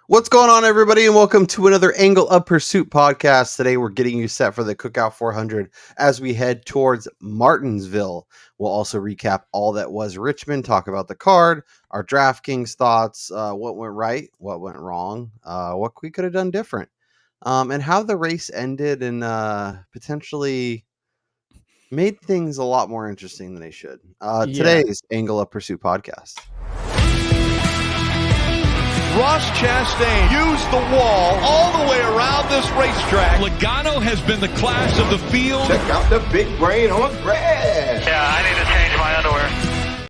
What's going on, everybody, and welcome to another Angle of Pursuit podcast. Today, we're getting you set for the Cookout 400 as we head towards Martinsville. We'll also recap all that was Richmond, talk about the card, our DraftKings thoughts, what went right, what went wrong, what we could have done different, and how the race ended and potentially made things a lot more interesting than they should. Yeah. Today's Angle of Pursuit podcast. Ross Chastain used the wall all the way around this racetrack. Logano has been the class of the field. Check out the big brain on grass. Yeah, I need to change my underwear.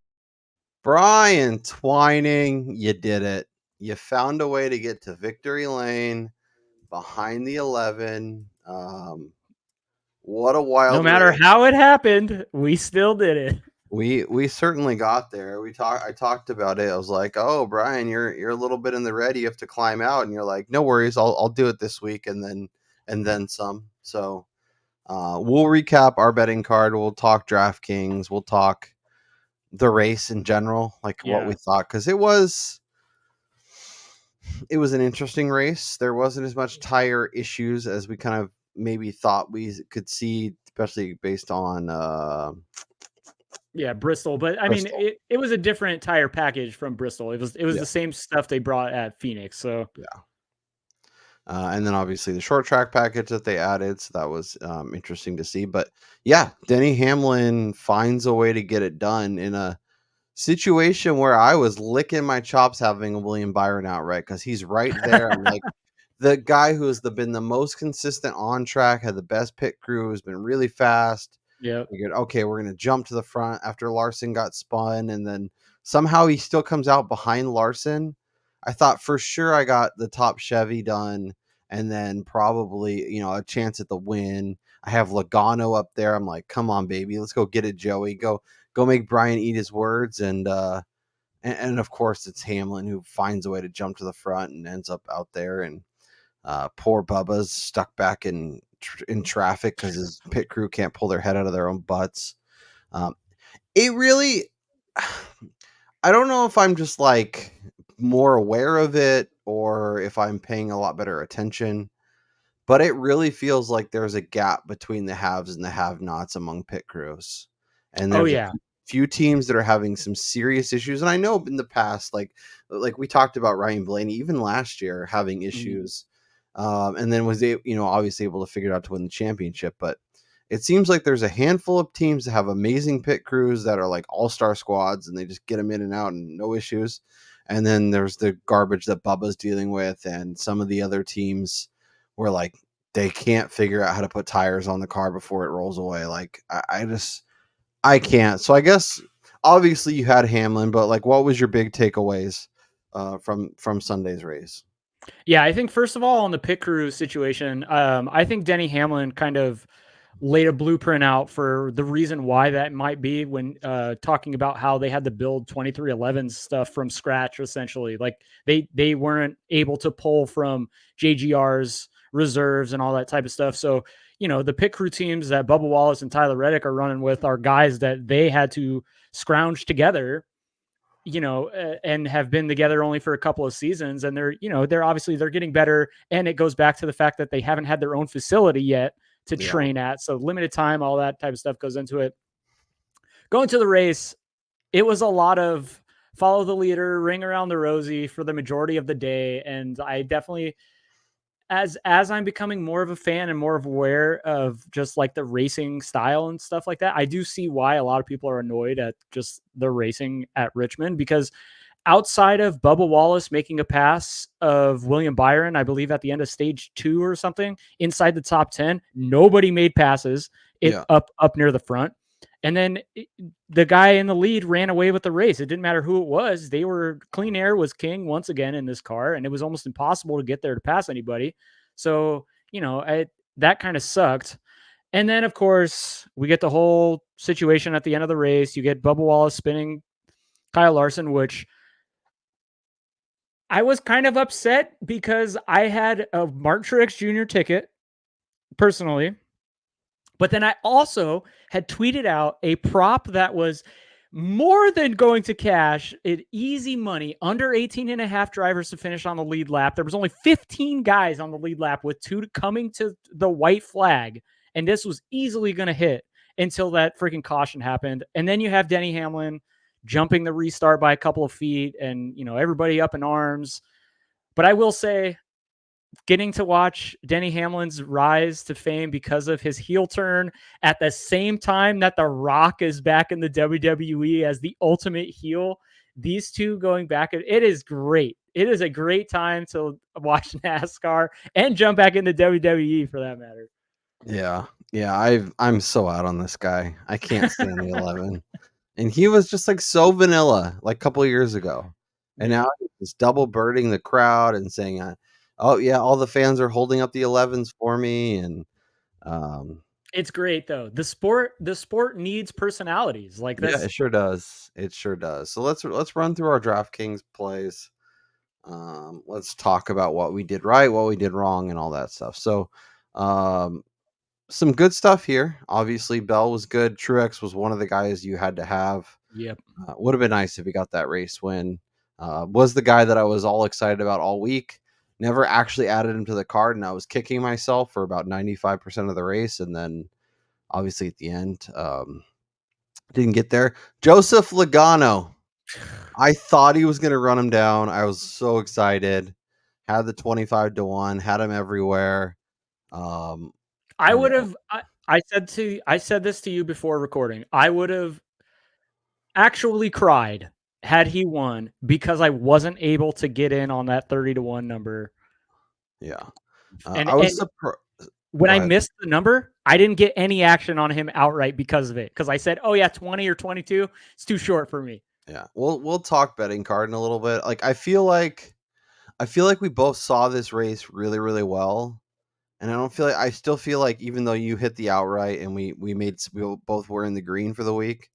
Brian Twining, you did it. You found a way to get to victory lane behind the 11. What a wild No matter race. how it happened, we still did it. We certainly got there. I talked about it. I was like, "Oh, Brian, you're a little bit in the red. You have to climb out." And you're like, "No worries. I'll do it this week and then some." So, we'll recap our betting card. We'll talk DraftKings. We'll talk the race in general, like what we thought, because it was an interesting race. There wasn't as much tire issues as we kind of maybe thought we could see, especially based on Bristol. But I mean, it was a different tire package from Bristol. It was the same stuff they brought at Phoenix. So and then obviously the short track package that they added, so that was interesting to see. But yeah, Denny Hamlin finds a way to get it done in a situation where I was licking my chops having a William Byron outright, because he's right there. I'm like, the guy who's been the most consistent on track, had the best pit crew, has been really fast. Yeah. Figured, okay, we're going to jump to the front after Larson got spun, and then somehow he still comes out behind Larson. I thought for sure I got the top Chevy done, and then probably, a chance at the win. I have Logano up there. I'm like, come on, baby, let's go get it, Joey. Go make Brian eat his words. And of course it's Hamlin who finds a way to jump to the front and ends up out there. And poor Bubba's stuck back in traffic because his pit crew can't pull their head out of their own butts. It really, I don't know if I'm just like more aware of it or if I'm paying a lot better attention, but it really feels like there's a gap between the haves and the have-nots among pit crews. And there's a few teams that are having some serious issues. And I know in the past, like we talked about Ryan Blaney, even last year, having issues. And then was obviously able to figure it out to win the championship. But it seems like there's a handful of teams that have amazing pit crews that are like all-star squads, and they just get them in and out and no issues. And then there's the garbage that Bubba's dealing with, and some of the other teams where like they can't figure out how to put tires on the car before it rolls away. Like I can't. So I guess obviously you had Hamlin, but like, what was your big takeaways from Sunday's race? Yeah, I think first of all, on the pit crew situation, I think Denny Hamlin kind of laid a blueprint out for the reason why that might be when talking about how they had to build 2311 stuff from scratch, essentially. Like they weren't able to pull from JGR's reserves and all that type of stuff. So, the pit crew teams that Bubba Wallace and Tyler Reddick are running with are guys that they had to scrounge together, and have been together only for a couple of seasons. And they're obviously they're getting better. And it goes back to the fact that they haven't had their own facility yet to train at. So limited time, all that type of stuff goes into it. Going to the race, it was a lot of follow the leader, ring around the rosy for the majority of the day. And I definitely, as I'm becoming more of a fan and more of aware of just like the racing style and stuff like that, I do see why a lot of people are annoyed at just the racing at Richmond, because outside of Bubba Wallace making a pass of William Byron, I believe at the end of stage 2 or something, inside the top 10, nobody made passes up near the front. And then the guy in the lead ran away with the race. It didn't matter who it was. Clean air was king once again in this car, and it was almost impossible to get there to pass anybody. So, that kind of sucked. And then, of course, we get the whole situation at the end of the race. You get Bubba Wallace spinning Kyle Larson, which I was kind of upset because I had a Mark Truex Jr. ticket personally. But then I also had tweeted out a prop that was more than going to cash it easy money under 18.5 drivers to finish on the lead lap. There was only 15 guys on the lead lap with 2 coming to the white flag, and this was easily going to hit until that freaking caution happened. And then you have Denny Hamlin jumping the restart by a couple of feet, and everybody up in arms. But I will say, getting to watch Denny Hamlin's rise to fame because of his heel turn at the same time that The Rock is back in the WWE as the ultimate heel. These two going back, it is great. It is a great time to watch NASCAR and jump back into WWE for that matter. Yeah. I'm so out on this guy. I can't stand the 11. And he was just like so vanilla like a couple of years ago. And now he's just double birding the crowd and saying, oh yeah, all the fans are holding up the 11s for me. And it's great though. The sport needs personalities like this. Yeah, it sure does. It sure does. So let's run through our DraftKings plays. Let's talk about what we did right, what we did wrong, and all that stuff. So some good stuff here. Obviously, Bell was good. Truex was one of the guys you had to have. Yep. Would have been nice if he got that race win. Was the guy that I was all excited about all week. Never actually added him to the card, and I was kicking myself for about 95% of the race. And then obviously at the end, didn't get there. Joseph Logano. I thought he was going to run him down. I was so excited. Had the 25-1, had him everywhere. I would have. I said this to you before recording. I would have actually cried had he won because I wasn't able to get in on that 30-1 number. Yeah, and I was surprised when I missed the number. I didn't get any action on him outright because of it. Because I said, "Oh yeah, 20 or 22, it's too short for me." Yeah, we'll talk betting card in a little bit. Like I feel like we both saw this race really, really well. And I still feel like even though you hit the outright and we both were in the green for the week,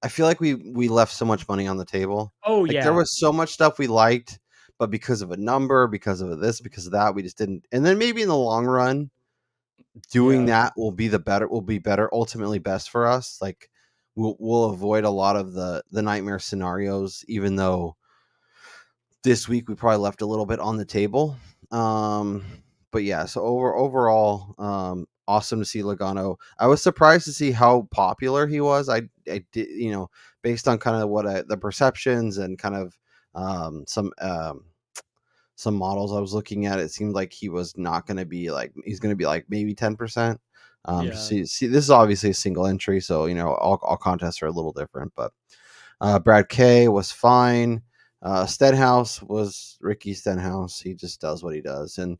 I feel like we left so much money on the table. Oh like, yeah. There was so much stuff we liked, but because of a number, because of this, because of that, we just didn't. And then maybe in the long run, doing that will be better, ultimately best for us. Like we'll avoid a lot of the nightmare scenarios, even though this week we probably left a little bit on the table. But yeah, so overall, awesome to see Logano. I was surprised to see how popular he was. I did, based on kind of what the perceptions and kind of some models I was looking at, it seemed like he was not going to be like, he's going to be like maybe 10%. See, this is obviously a single entry, so all contests are a little different. But Brad K was fine. Stenhouse was Ricky Stenhouse. He just does what he does. And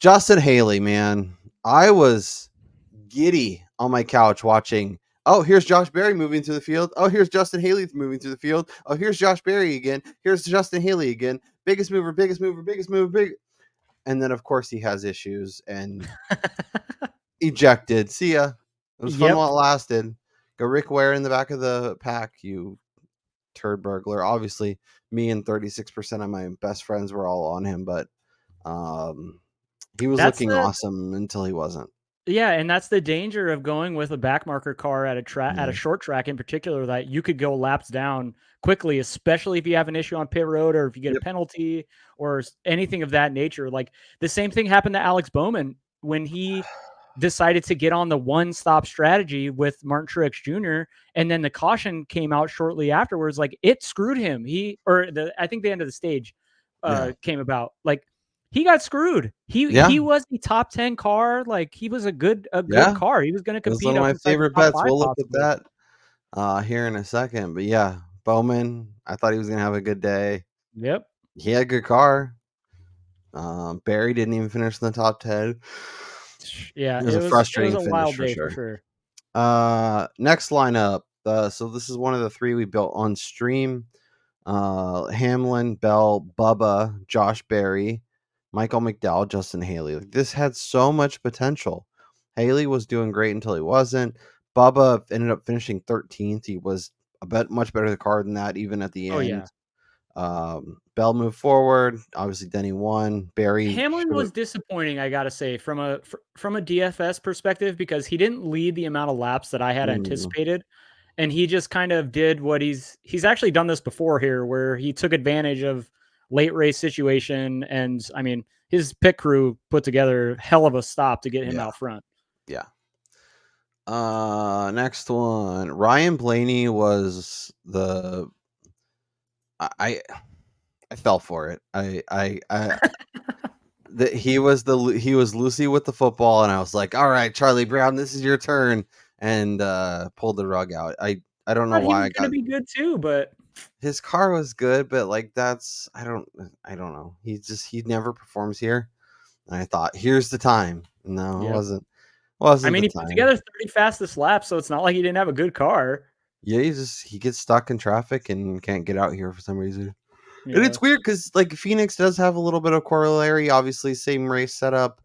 Justin Haley, man, I was giddy on my couch watching. Oh, here's Josh Berry moving through the field. Oh, here's Justin Haley moving through the field. Oh, here's Josh Berry again. Here's Justin Haley again. Biggest mover. And then, of course, he has issues and ejected. See ya. It was fun while it lasted. Go Rick Ware in the back of the pack, you turd burglar. Obviously, me and 36% of my best friends were all on him, but he was looking awesome until he wasn't. Yeah, and that's the danger of going with a backmarker car at a short track in particular, that you could go laps down quickly, especially if you have an issue on pit road or if you get a penalty or anything of that nature. Like the same thing happened to Alex Bowman when he decided to get on the one-stop strategy with Martin Truex Jr. and then the caution came out shortly afterwards. Like it screwed him. I think the end of the stage came about. Like he got screwed. He was the top 10 car. Like he was a good car. He was going to compete. It was one of my favorite bets. We'll look at that here in a second. But yeah, Bowman, I thought he was going to have a good day. Yep. He had a good car. Barry didn't even finish in the top 10. Yeah, it was a frustrating finish wild for day sure. For sure. Next lineup. So this is one of the three we built on stream. Hamlin, Bell, Bubba, Josh Berry, Michael McDowell, Justin Haley. Like, this had so much potential. Haley was doing great until he wasn't. Bubba ended up finishing 13th. He was much better the car than that, even at the end. Bell moved forward. Obviously, Denny won. Barry Hamlin was disappointing, I gotta say, from a DFS perspective, because he didn't lead the amount of laps that I had anticipated. And he just kind of did what he's actually done this before here, where he took advantage of late race situation. And I mean, his pit crew put together hell of a stop to get him out front. Yeah. Next one. Ryan Blaney was I fell for it. He was Lucy with the football, and I was like, all right, Charlie Brown, this is your turn, and pulled the rug out. I don't know why I got to be good too, but his car was good, but like I don't know. He never performs here. And I thought, here's the time. No, it wasn't. I mean, he put together 30 fastest laps, so it's not like he didn't have a good car. Yeah, he gets stuck in traffic and can't get out here for some reason. Yeah. And it's weird because like Phoenix does have a little bit of corollary, obviously same race setup.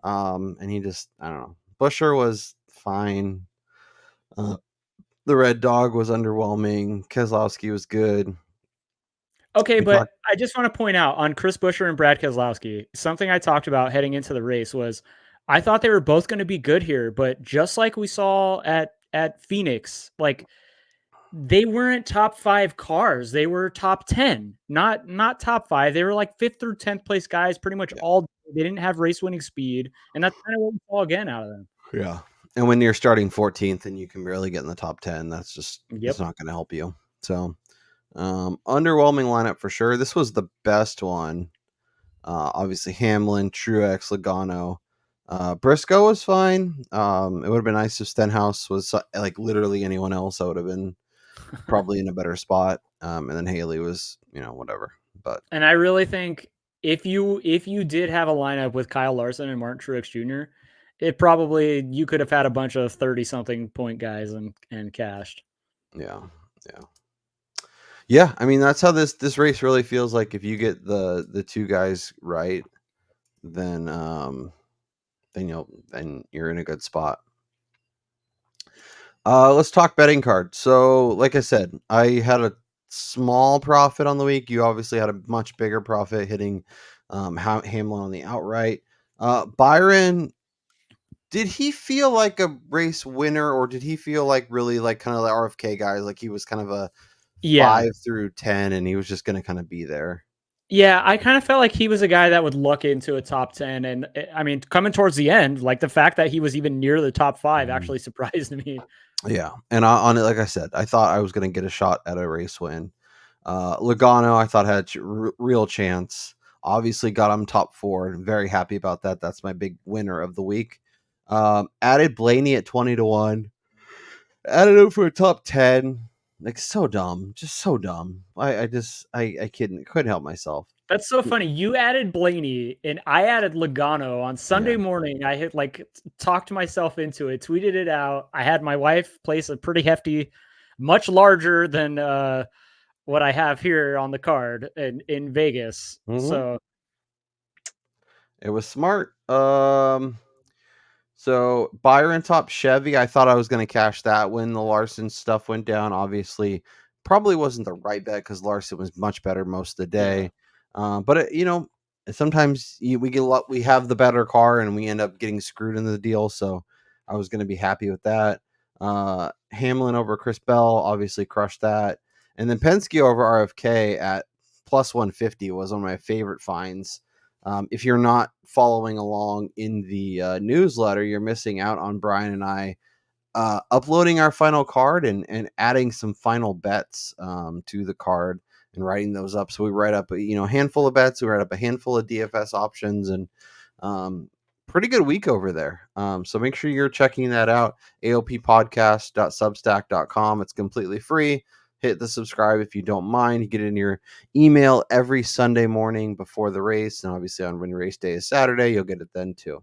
And he just, I don't know. Buescher was fine. The Red Dog was underwhelming. Keselowski was good. Okay, but I just want to point out on Chris Buescher and Brad Keselowski, something I talked about heading into the race was I thought they were both going to be good here, but just like we saw at Phoenix, like they weren't top 5 cars. They were top 10, not top 5. They were like 5th through 10th place guys pretty much all. They didn't have race winning speed, and that's kind of what we saw again out of them. Yeah. And when you're starting 14th and you can barely get in the top 10, that's just it's not going to help you. So, underwhelming lineup for sure. This was the best one. Obviously Hamlin, Truex, Logano. Briscoe was fine. It would have been nice if Stenhouse was like literally anyone else. I would have been probably in a better spot. And then Haley was, whatever. But and I really think if you did have a lineup with Kyle Larson and Martin Truex Jr., you could have had a bunch of 30-something point guys and cashed. Yeah. I mean, that's how this race really feels like. If you get the two guys right, then you're in a good spot. Let's talk betting cards. So, like I said, I had a small profit on the week. You obviously had a much bigger profit hitting Hamlin on the outright. Byron, did he feel like a race winner, or did he feel like really like kind of the RFK guys, like he was kind of a 5 through 10 and he was just going to kind of be there? Yeah, I kind of felt like he was a guy that would luck into a top 10. And I mean, coming towards the end, like the fact that he was even near the top 5 actually surprised me. Yeah. And on it, like I said, I thought I was going to get a shot at a race win. Logano, I thought had real chance. Obviously got him top 4. Very happy about that. That's my big winner of the week. Added Blaney at 20-1. Added him for a top 10. Like, so dumb. Just so dumb. I couldn't help myself. That's so funny. You added Blaney and I added Logano on Sunday morning. I had talked myself into it, tweeted it out. I had my wife place a pretty hefty, much larger than what I have here on the card in Vegas. Mm-hmm. So it was smart. So Byron top Chevy, I thought I was going to cash that when the Larson stuff went down. Obviously, probably wasn't the right bet because Larson was much better most of the day. But sometimes we have the better car and we end up getting screwed in the deal. So I was going to be happy with that. Hamlin over Chris Bell obviously crushed that, and then Penske over RFK at plus 150 was one of my favorite finds. If you're not following along in the newsletter, you're missing out on Brian and I uploading our final card and adding some final bets to the card and writing those up. So we write up a handful of bets. We write up a handful of DFS options, and pretty good week over there. So make sure you're checking that out. aoppodcast.substack.com. It's completely free. Hit the subscribe if you don't mind. You get it in your email every Sunday morning before the race. And obviously on when race day is Saturday, you'll get it then too.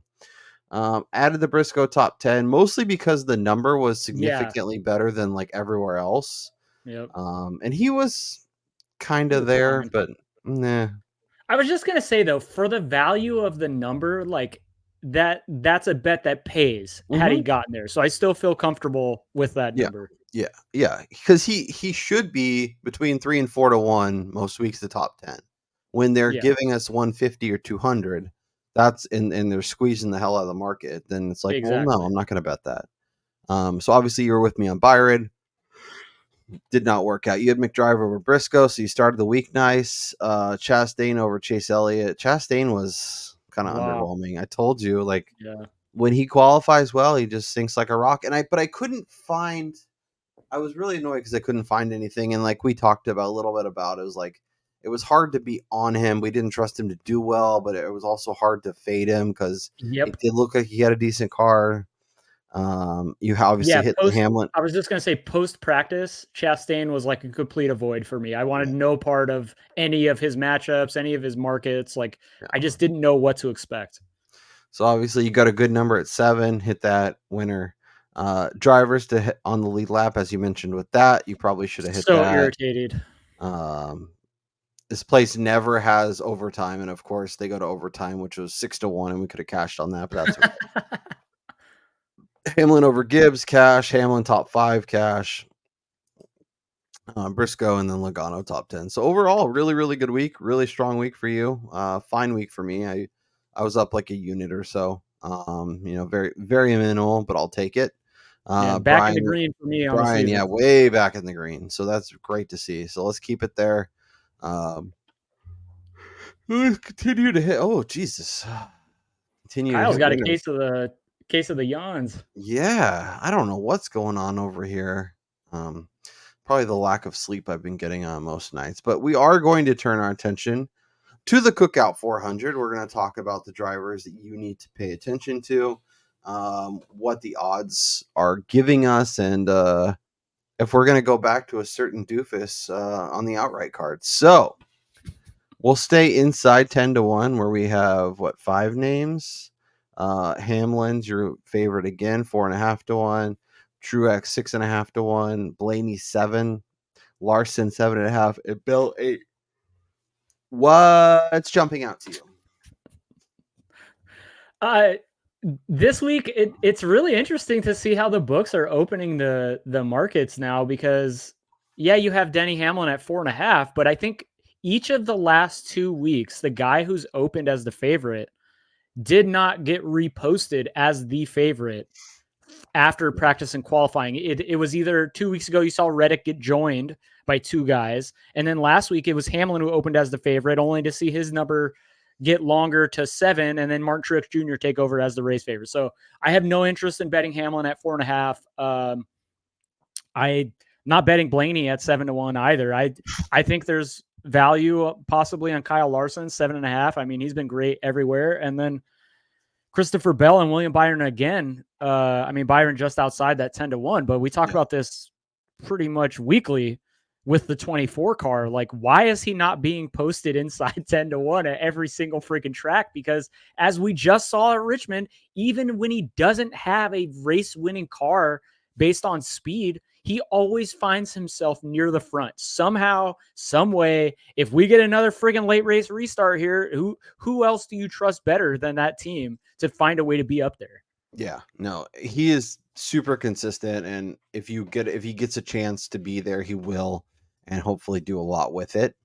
Added the Briscoe top 10, mostly because the number was significantly better than like everywhere else. Yep. And he was kind of there, fine. But nah. I was just going to say though, for the value of the number, like that's a bet that pays had he gotten there. So I still feel comfortable with that number. Yeah. Because he should be between 3 and 4-1 most weeks, the top 10. When they're giving us 150 or 200, that's and they're squeezing the hell out of the market. Then it's like, well, no, I'm not going to bet that. So obviously you were with me on Byron. did not work out. You had McDrive over Briscoe, so you started the week nice. Chastain over Chase Elliott. Chastain was kind of underwhelming. I told you, when he qualifies well, he just sinks like a rock. But I couldn't find. I was really annoyed because I couldn't find anything. And like we talked about a little bit about, it was like it was hard to be on him. We didn't trust him to do well, but it was also hard to fade him because it did look like he had a decent car. You obviously hit the Hamlin. I was just going to say post practice, Chastain was like a complete avoid for me. I wanted no part of any of his matchups, any of his markets. I just didn't know what to expect. So obviously you got a good number at 7, hit that winner. Drivers to hit on the lead lap, as you mentioned with that, you probably should have hit that. So irritated. This place never has overtime, and of course they go to overtime, which was 6-1, and we could have cashed on that, but that's okay. Hamlin over Gibbs, cash. Hamlin top 5, cash. Briscoe and then Logano top 10. So overall, really, really good week. Really strong week for you. Fine week for me. I was up like a unit or so. Very, very minimal, but I'll take it. Back in the green for me. Brian, way back in the green. So that's great to see. So let's keep it there. Let's continue to hit. Oh, Jesus. Kyle's got winners. A case of the yawns. Yeah, I don't know what's going on over here. Probably the lack of sleep I've been getting on most nights. But we are going to turn our attention to the Cookout 400. We're going to talk about the drivers that you need to pay attention to, what the odds are giving us, and if we're going to go back to a certain doofus on the outright card. So we'll stay inside 10-1, where we have 5 names. Hamlin's your favorite again, 4.5-1. Truex 6.5-1. Blaney 7. Larson 7.5. And Bill 8. What's jumping out to you? This week it's really interesting to see how the books are opening the markets now, because you have Denny Hamlin at 4.5, but I think each of the last 2 weeks, the guy who's opened as the favorite did not get reposted as the favorite after practice and qualifying. It was either 2 weeks ago you saw Reddick get joined by 2 guys, and then last week it was Hamlin who opened as the favorite, only to see his number get longer to 7, and then Martin Truex Jr. take over as the race favorite. So I have no interest in betting Hamlin at 4.5. I'm not betting Blaney at 7-1 either. I think there's value possibly on Kyle Larson, 7.5. I mean, he's been great everywhere. And then Christopher Bell and William Byron again. Byron just outside that 10-1, but we talk about this pretty much weekly with the 24 car. Like, why is he not being posted inside 10-1 at every single freaking track? Because as we just saw at Richmond, even when he doesn't have a race winning car based on speed, he always finds himself near the front somehow, some way. If we get another friggin' late race restart here, who else do you trust better than that team to find a way to be up there? Yeah, no, he is super consistent, and if he gets a chance to be there, he will, and hopefully do a lot with it.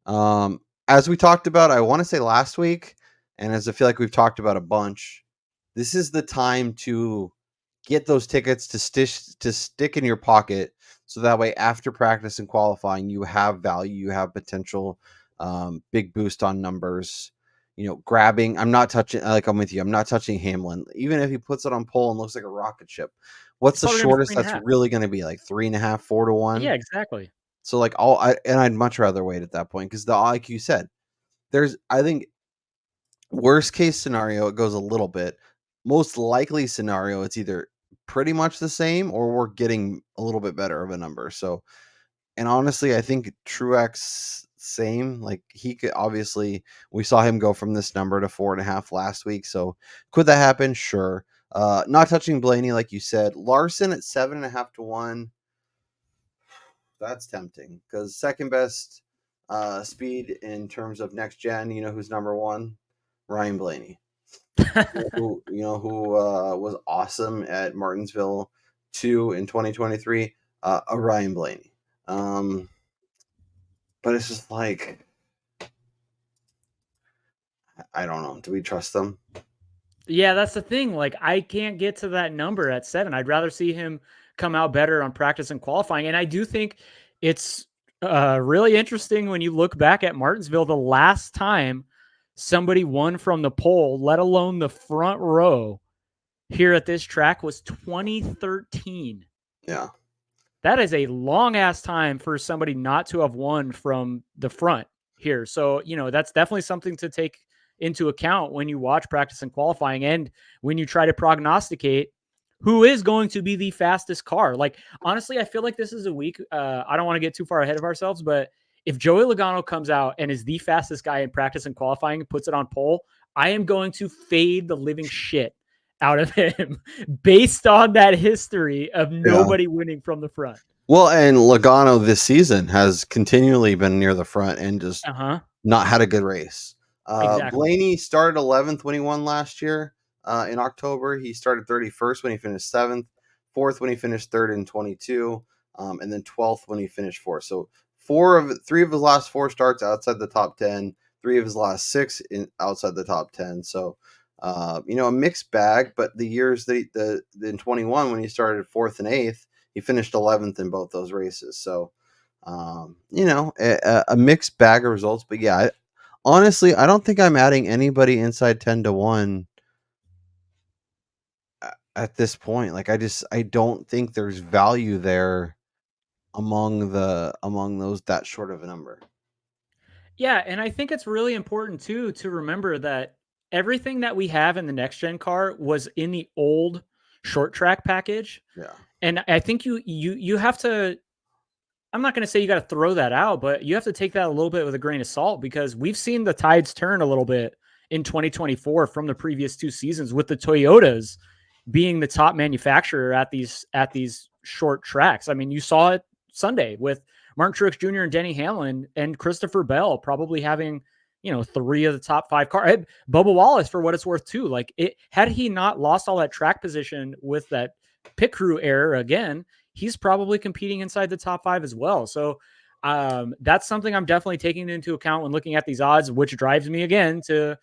As we talked about, I want to say last week, and as I feel like we've talked about a bunch, this is the time to get those tickets to stick in your pocket, so that way after practice and qualifying, you have value, you have potential, big boost on numbers. Grabbing. I'm not touching. I'm with you. I'm not touching Hamlin, even if he puts it on pole and looks like a rocket ship. What's the shortest that's really going to be? Like 3.5, 4-1. Yeah, exactly. So I'd much rather wait at that point, because like you said, I think worst case scenario it goes a little bit. Most likely scenario, it's either pretty much the same or we're getting a little bit better of a number. So, and honestly, I think Truex same. Like, he could, obviously we saw him go from this number to 4.5 last week. So could that happen? Sure. Not touching Blaney, like you said. Larson at 7.5-1. That's tempting, because second best speed in terms of next gen. Who's number 1? Ryan Blaney. who was awesome at Martinsville 2 in 2023. Ryan Blaney. But it's just like, I don't know. Do we trust them? Yeah, that's the thing. Like, I can't get to that number at 7. I'd rather see him come out better on practice and qualifying. And I do think it's really interesting when you look back at Martinsville, the last time somebody won from the pole, let alone the front row here at this track, was 2013. Yeah. That is a long ass time for somebody not to have won from the front here. So, that's definitely something to take into account when you watch practice and qualifying and when you try to prognosticate who is going to be the fastest car. Like, honestly, I feel like this is a week. I don't want to get too far ahead of ourselves, but if Joey Logano comes out and is the fastest guy in practice and qualifying and puts it on pole, I am going to fade the living shit out of him based on that history of nobody winning from the front. Well, and Logano this season has continually been near the front and just not had a good race. Exactly. Blaney started 11th when he won last year in October. He started 31st when he finished 7th, 4th when he finished 3rd in 22, and then 12th when he finished 4th. So 3 of his last 4 starts outside the top 10, 3 of his last 6 outside the top 10. So a mixed bag. But the years in 21 when he started 4th and 8th, he finished 11th in both those races. So a mixed bag of results. But yeah, honestly, I don't think I'm adding anybody inside 10-1 at this point. Like, I don't think there's value there among those that short of a number. Yeah, and I think it's really important too to remember that everything that we have in the next gen car was in the old short track package. Yeah. And I think you have to, I'm not going to say you got to throw that out, but you have to take that a little bit with a grain of salt, because we've seen the tides turn a little bit in 2024 from the previous 2 seasons, with the Toyotas being the top manufacturer at these short tracks. I mean, you saw it Sunday with Martin Truex Jr. and Denny Hamlin and Christopher Bell probably having, 3 of the top 5 cars. Bubba Wallace, for what it's worth too. Like, had he not lost all that track position with that pit crew error again, he's probably competing inside the top 5 as well. So that's something I'm definitely taking into account when looking at these odds, which drives me again to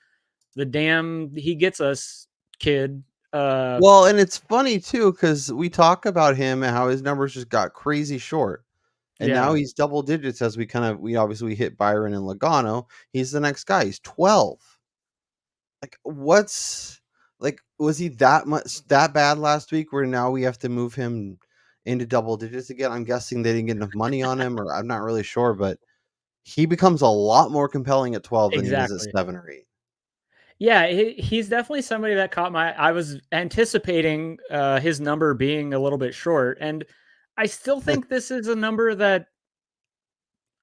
the damn he gets us kid. Well, and it's funny too, because we talk about him and how his numbers just got crazy short. And now he's double digits as we obviously hit Byron and Logano. He's the next guy. He's 12. Like, was he that bad last week where now we have to move him into double digits again? I'm guessing they didn't get enough money on him, or I'm not really sure, but he becomes a lot more compelling at 12 than he is at 7 or 8. Yeah, he's definitely somebody that caught I was anticipating his number being a little bit short, and I still think this is a number that,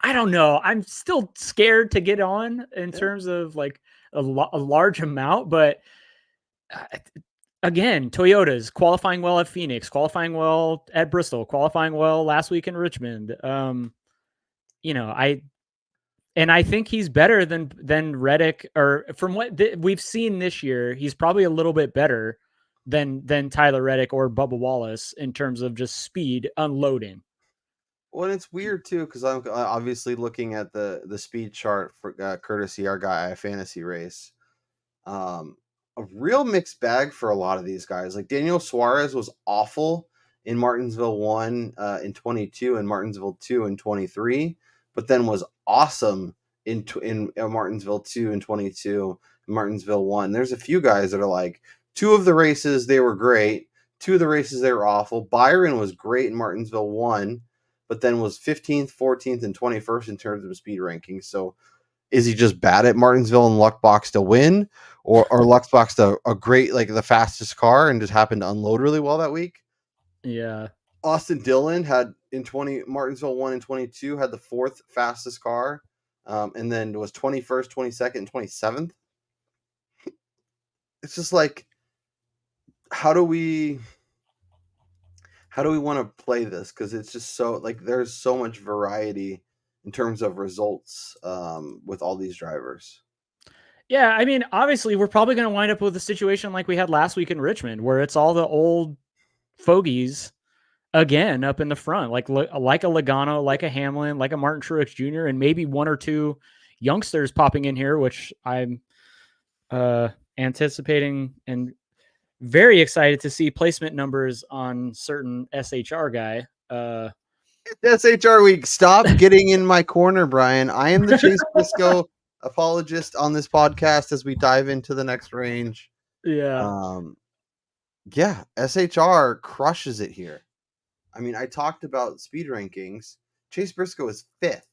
I don't know, I'm still scared to get on in terms of like a large amount, but again, Toyotas qualifying well at Phoenix, qualifying well at Bristol, qualifying well last week in Richmond. I think he's better than Reddick, or from what we've seen this year, he's probably a little bit better than Tyler Reddick or Bubba Wallace in terms of just speed unloading. Well, it's weird too, because I'm obviously looking at the speed chart for courtesy our guy Fantasy Race. A real mixed bag for a lot of these guys. Like Daniel Suarez was awful in Martinsville 1 in 22 and Martinsville 2 in 23, but then was awesome in Martinsville 2 and 22, Martinsville 1. There's a few guys that are like, 2 of the races they were great, 2 of the races they were awful. Byron was great in Martinsville 1, but then was 15th, 14th, and 21st in terms of speed rankings. So is he just bad at Martinsville and luck box to win, or luck box to a great, like the fastest car and just happened to unload really well that week? Yeah. Austin Dillon had Martinsville 1 and 22 had the 4th fastest car, and then was 21st, 22nd, and 27th. It's just like, how do we want to play this? Because it's just so, like, there's so much variety in terms of results with all these drivers. Yeah, I mean, obviously, we're probably going to wind up with a situation like we had last week in Richmond, where it's all the old fogies again up in the front, like a Logano, like a Hamlin, like a Martin Truex Jr., and maybe 1 or 2 youngsters popping in here, which I'm anticipating and very excited to see placement numbers on certain SHR guy. It's SHR week. Stop getting in my corner, Brian. I am the Chase Briscoe apologist on this podcast as we dive into the next range. Yeah. Yeah, SHR crushes it here. I mean, I talked about speed rankings. Chase Briscoe is 5th.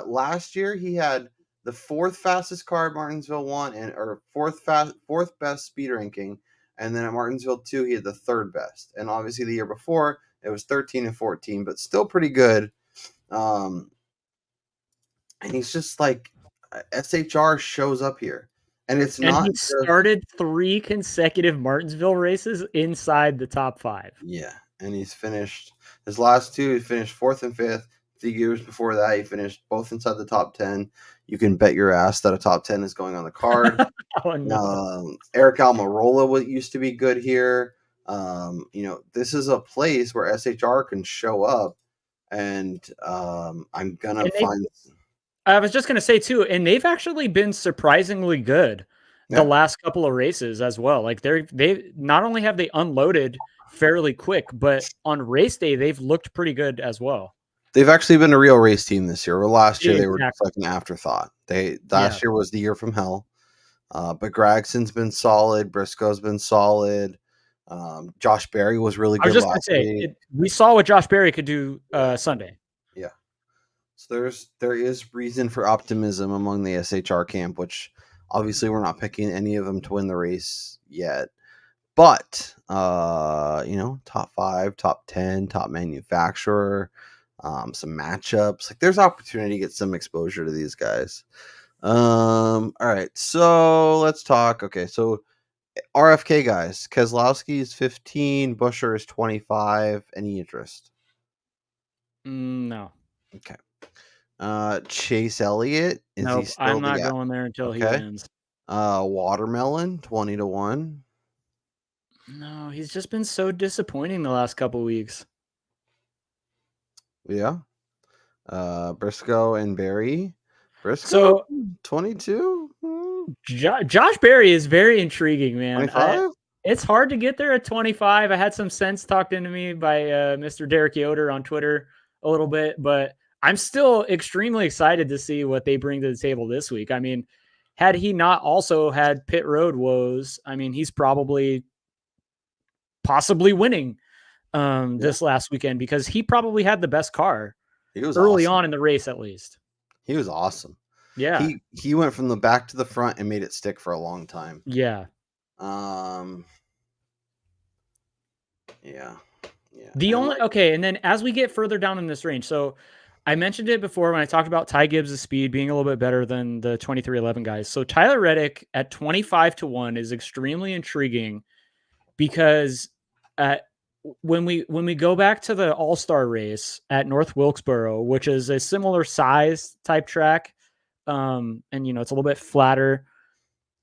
Last year, he had the 4th fastest car at Martinsville 1 or 4th best speed ranking. And then at Martinsville 2, he had the 3rd best. And obviously the year before, it was 13 and 14, but still pretty good. And he's just like, SHR shows up here. And it's And not he just, started 3 consecutive Martinsville races inside the top 5. yeah. And he's finished his last 2, he finished 4th and 5th. The years before that, he finished both inside the top 10. You can bet your ass that a top 10 is going on the card. Oh, no. Eric Almirola used to be good here. This is a place where SHR can show up, and I'm gonna find. I was just gonna say too, and they've actually been surprisingly good the last couple of races as well. Like they not only have they unloaded fairly quick, but on race day they've looked pretty good as well. They've actually been a real race team this year. Well, last year they were just like an afterthought. Last year was the year from hell. But Gregson's been solid. Briscoe's been solid. Josh Berry was really good. I was just gonna say we saw what Josh Berry could do Sunday. Yeah. So there is reason for optimism among the SHR camp, which obviously we're not picking any of them to win the race yet. But top 5, top 10, top manufacturer, some matchups. Like there's opportunity to get some exposure to these guys. All right, so let's talk. Okay, so RFK guys, Keselowski is 15, Buescher is 25. Any interest? No. Okay. Chase Elliott, nope, he still I'm not going there until he wins. Watermelon, 20-1. No, he's just been so disappointing the last couple weeks. Yeah. Briscoe and Berry. Briscoe, so 22. Josh Berry is very intriguing, man. 25? It's hard to get there at 25. I had some sense talked into me by Mr. Derek Yoder on Twitter a little bit, but I'm still extremely excited to see what they bring to the table this week. I mean, had he not also had pit road woes, I mean, he's possibly winning this last weekend because he probably had the best car. He was early awesome. on in the race, at least. He was awesome. Yeah. He went from the back to the front and made it stick for a long time. Yeah. Yeah. And then as we get further down in this range, so I mentioned it before when I talked about Ty Gibbs' speed being a little bit better than the 2311 guys. So Tyler Reddick at 25-1 is extremely intriguing because when we go back to the All-Star race at North Wilkesboro, which is a similar size type track, and it's a little bit flatter,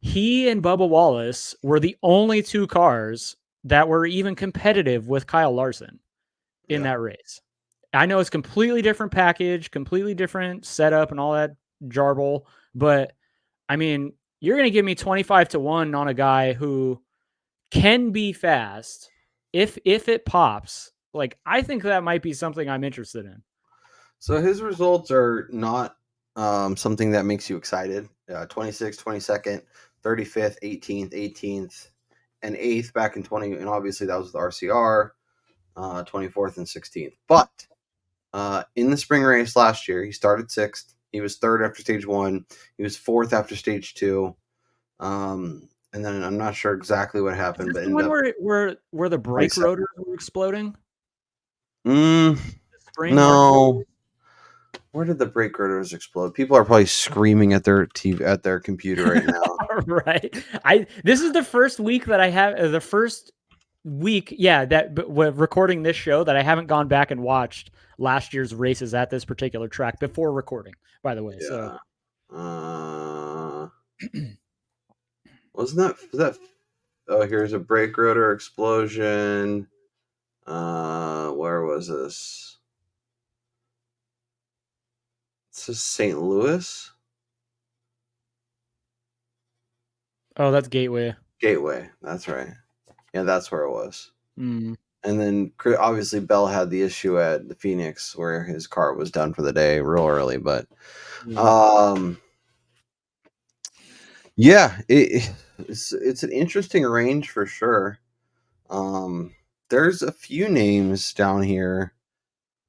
he and Bubba Wallace were the only 2 cars that were even competitive with Kyle Larson in that race. I know it's completely different package, completely different setup and all that jarble, but I mean, you're going to give me 25-1 on a guy who can be fast if it pops. Like, I think that might be something I'm interested in. So his results are not something that makes you excited. 26th, 22nd, 35th, 18th, and 8th back in 20, and obviously that was the RCR, 24th and 16th. But in the spring race last year, he started 6th. He was 3rd after stage 1. He was 4th after stage 2. And then I'm not sure exactly what happened. But the one where the brake rotors were exploding? No. Where did the brake rotors explode? People are probably screaming at their TV, at their computer right now. Right. This is the first week that I have recording this show that I haven't gone back and watched last year's races at this particular track before recording, by the way. Yeah. So was that oh, here's a brake rotor explosion. Where was this? This is St. Louis. Oh, that's Gateway. Gateway. That's right. Yeah, that's where it was. Mm. And then obviously Bell had the issue at the Phoenix where his car was done for the day real early. But yeah, it's an interesting range for sure. There's a few names down here.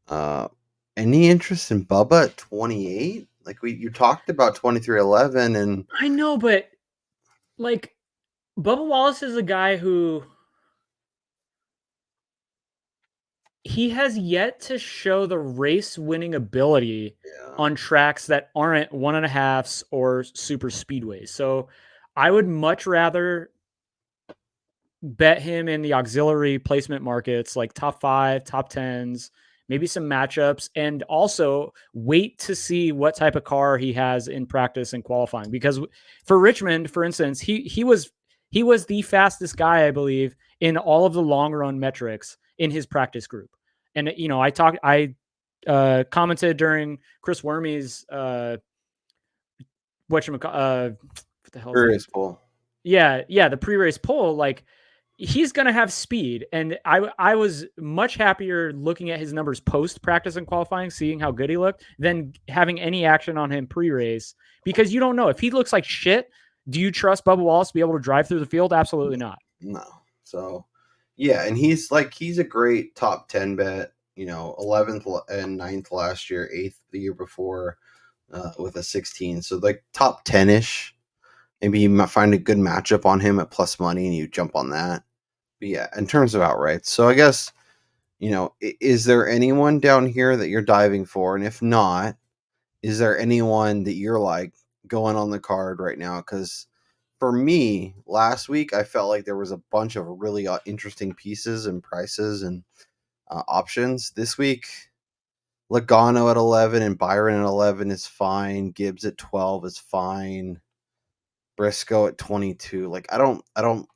Any interest in Bubba at 28? Like you talked about 2311 and I know, but like Bubba Wallace is a guy who he has yet to show the race winning ability on tracks that aren't 1.5s or super speedways. So I would much rather bet him in the auxiliary placement markets, like top 5, top 10s, maybe some matchups, and also wait to see what type of car he has in practice and qualifying. Because for Richmond, for instance, he was the fastest guy, I believe, in all of the long run metrics in his practice group. And I commented during Chris Wormey's what the hell is it? poll. Yeah, the pre-race poll, like he's going to have speed. And I was much happier looking at his numbers post practice and qualifying, seeing how good he looked, than having any action on him pre-race, because you don't know if he looks like shit. Do you trust Bubba Wallace to be able to drive through the field? Absolutely not. No. So yeah, and he's a great top 10 bet, 11th and 9th last year, 8th the year before with a 16. So like top 10-ish. Maybe you might find a good matchup on him at plus money and you jump on that. But yeah, in terms of outright. So I guess, is there anyone down here that you're diving for? And if not, is there anyone that you're like going on the card right now? Because for me, last week, I felt like there was a bunch of really interesting pieces and prices and options. This week, Logano at 11 and Byron at 11 is fine. Gibbs at 12 is fine. Briscoe at 22. Like I don't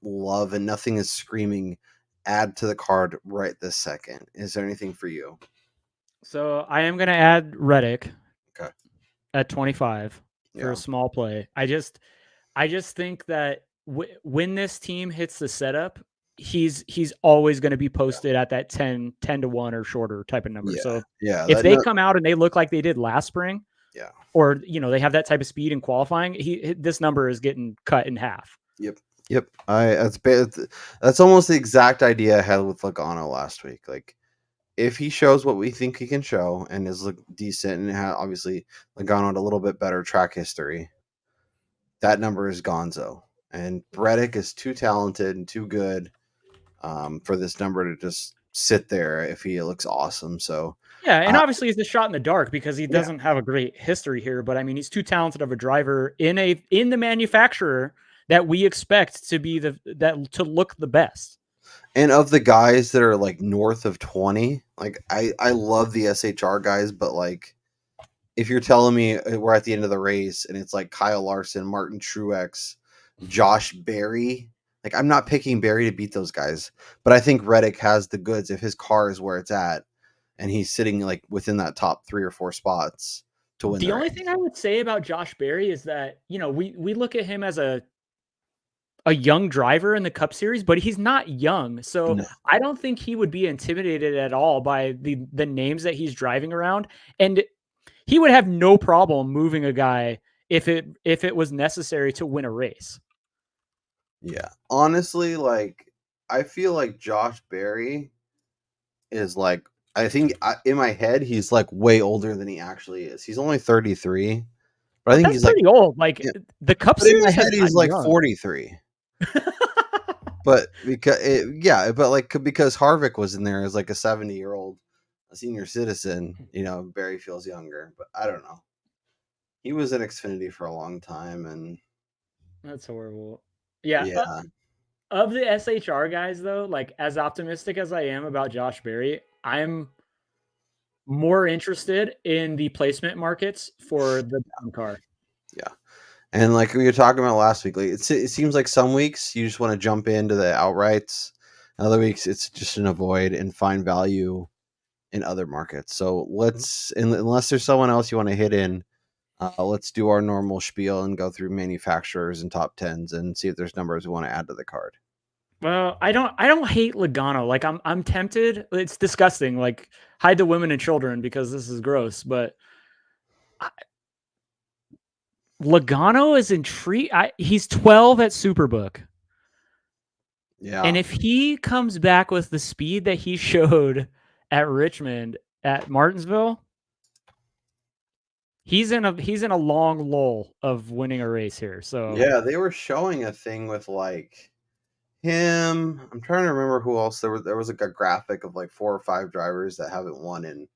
love, and nothing is screaming add to the card right this second. Is there anything for you? So I am going to add Reddick at 25 for a small play. I just think that when this team hits the setup, he's always going to be posted at that 10 to 1 or shorter type of number. So if they come out and they look like they did last spring, or they have that type of speed in qualifying, this number is getting cut in half. Yep. That's almost the exact idea I had with Logano last week. Like if he shows what we think he can show and is decent, and obviously Logano had a little bit better track history, that number is gonzo. And Reddick is too talented and too good for this number to just sit there if he looks awesome. So yeah, and obviously he's a shot in the dark because he doesn't have a great history here. But I mean, he's too talented of a driver in the manufacturer that we expect to be to look the best. And of the guys that are like north of 20, like I love the SHR guys, but like if you're telling me we're at the end of the race and it's like Kyle Larson, Martin Truex, Josh Berry, like I'm not picking Berry to beat those guys, but I think Reddick has the goods if his car is where it's at and he's sitting like within that top 3 or 4 spots to win. The only thing I would say about Josh Berry is that, we look at him as a young driver in the Cup Series, but he's not young. So no. I don't think he would be intimidated at all by the names that he's driving around. And he would have no problem moving a guy if it was necessary to win a race. Yeah. Honestly, like I feel like Josh Berry is like, I think in my head, he's like way older than he actually is. He's only 33, but I think That's he's pretty like old. Like the Cup Series, in my head, he's like 43. But because Harvick was in there as like a 70-year-old, a senior citizen, Barry feels younger, but I don't know. He was in Xfinity for a long time, and that's horrible. Yeah. Of the SHR guys, though, like as optimistic as I am about Josh Berry, I'm more interested in the placement markets for the down car. Yeah. And like we were talking about last week, like it seems like some weeks you just want to jump into the outrights. Other weeks it's just an avoid and find value in other markets. So unless there's someone else you want to hit in Let's do our normal spiel and go through manufacturers and top 10s and see if there's numbers we want to add to the card. Well, I don't hate Logano. Like I'm tempted. It's disgusting. Like hide the women and children because this is gross. But Logano is intrigued. He's 12 at Superbook. Yeah. And if he comes back with the speed that he showed at Richmond at Martinsville, he's in a long lull of winning a race here. So yeah, they were showing a thing with like him. I'm trying to remember who else there was like a graphic of like 4 or 5 drivers that haven't won in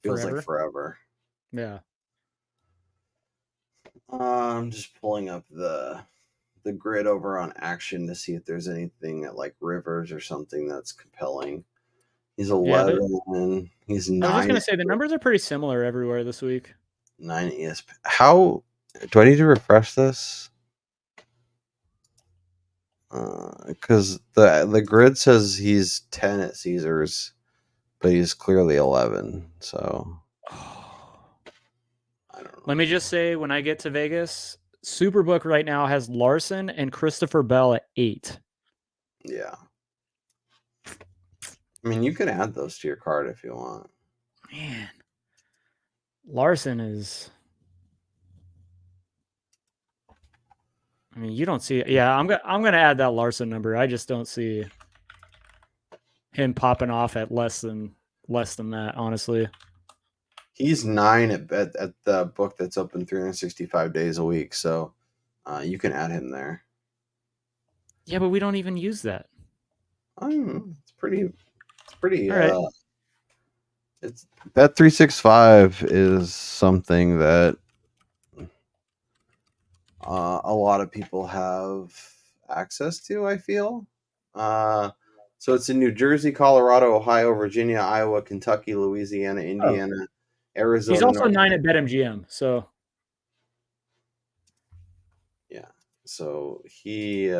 feels like forever. Yeah. I'm just pulling up the grid over on Action to see if there's anything at like Rivers or something that's compelling. He's 11. He's 9. I was just gonna say the numbers are pretty similar everywhere this week. 9 ESP. How do I need to refresh this? Because the grid says he's 10 at Caesars, but he's clearly 11. So I don't know. Let me just say, when I get to Vegas, Superbook right now has Larson and Christopher Bell at 8. Yeah. I mean, you can add those to your card if you want. Man, Larson is. I mean, you don't see it. Yeah, I'm gonna add that Larson number. I just don't see him popping off at less than that. Honestly, he's 9 at the book that's open 365 days a week. So you can add him there. Yeah, but we don't even use that. It's pretty. All right. It's Bet365 is something that a lot of people have access to, I feel. So it's in New Jersey, Colorado, Ohio, Virginia, Iowa, Kentucky, Louisiana, Indiana, Arizona. He's also 9 at BetMGM. So yeah. So he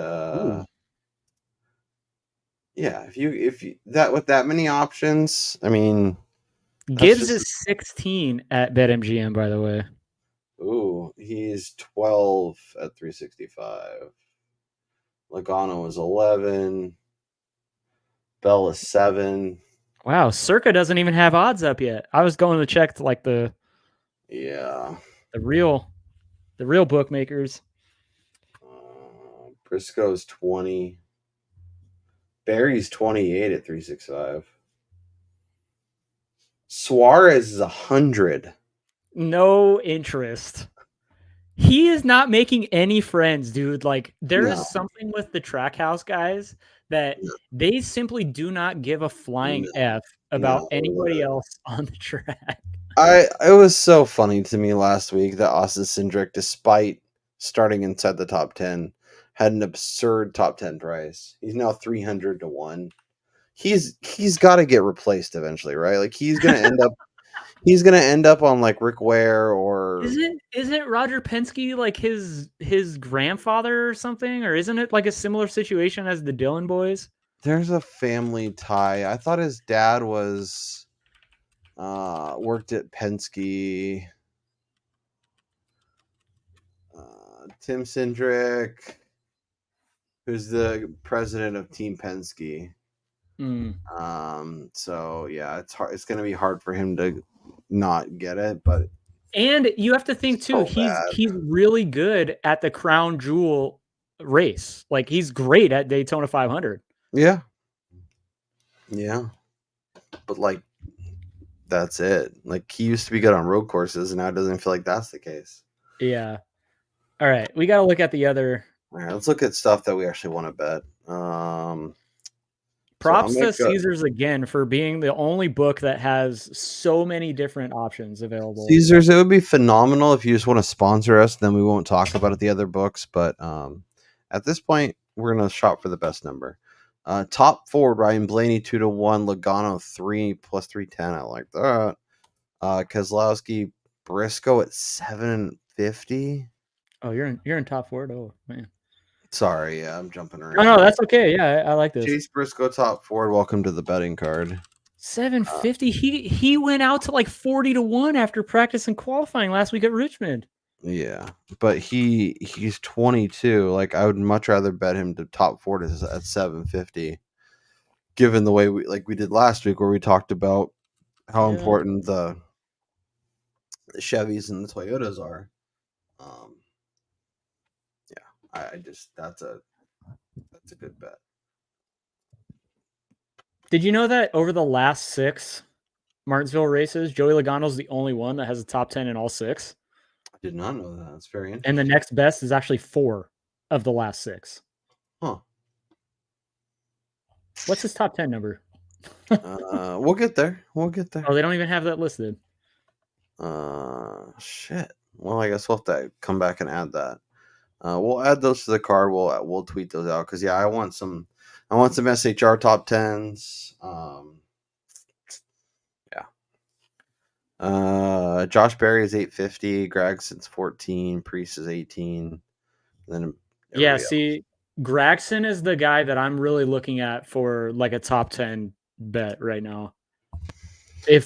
yeah, if you that with that many options, I mean, Gibbs is 16 at BetMGM, by the way. Ooh, he's 12 at 365. Logano is 11. Bell is 7. Wow, Circa doesn't even have odds up yet. I was going to check like the real bookmakers. Briscoe's 20. Barry's 28 at 365. Suarez is 100. No interest. He is not making any friends, dude. Like there is something with the Trackhouse guys that they simply do not give a flying F about anybody else on the track. It was so funny to me last week that Austin Cindric, despite starting inside the top 10, had an absurd top 10 price. He's now 300 to 1. He's got to get replaced eventually, right? Like he's gonna end up on like Rick Ware or isn't Roger Penske like his grandfather or something, or isn't it like a similar situation as the Dillon boys? There's a family tie. I thought his dad was worked at Penske. Tim Cindric, who's the president of Team Penske. So yeah, it's hard. It's going to be hard for him to not get it, but and you have to think too, he's really good at the crown jewel race. Like he's great at Daytona 500. Yeah. But like that's it. Like he used to be good on road courses, and now it doesn't feel like that's the case. Yeah. All right, we got to look at the other. All right, let's look at stuff that we actually want to bet. Props to Caesars again for being the only book that has so many different options available. Caesars, it would be phenomenal if you just want to sponsor us. Then we won't talk about it, the other books. But at this point, we're going to shop for the best number. Top 4, Ryan Blaney 2 to 1, Logano 3 plus 310. I like that. Keselowski, Briscoe at 750. Oh, you're in top 4. Oh man. Sorry, yeah, I'm jumping around. No, that's okay. Yeah, I like this. Chase Briscoe top 4. Welcome to the betting card. 750. He went out to like 40-1 after practice and qualifying last week at Richmond. Yeah, but he's 22. Like, I would much rather bet him to top 4 at 750, given the way we did last week, where we talked about how important the Chevys and the Toyotas are. I just that's a good bet. Did you know that over the last 6 Martinsville races, Joey Logano's the only one that has a top 10 in all 6? I did not know that. That's very interesting. And the next best is actually 4 of the last 6. Huh. What's his top 10 number? We'll get there. Oh, they don't even have that listed. Shit. Well, I guess we'll have to come back and add that. We'll add those to the card. We'll tweet those out because I want some SHR top 10s. Josh Berry is 850. Gregson's 14. Priest is 18. Then see, Gregson is the guy that I'm really looking at for like a top 10 bet right now.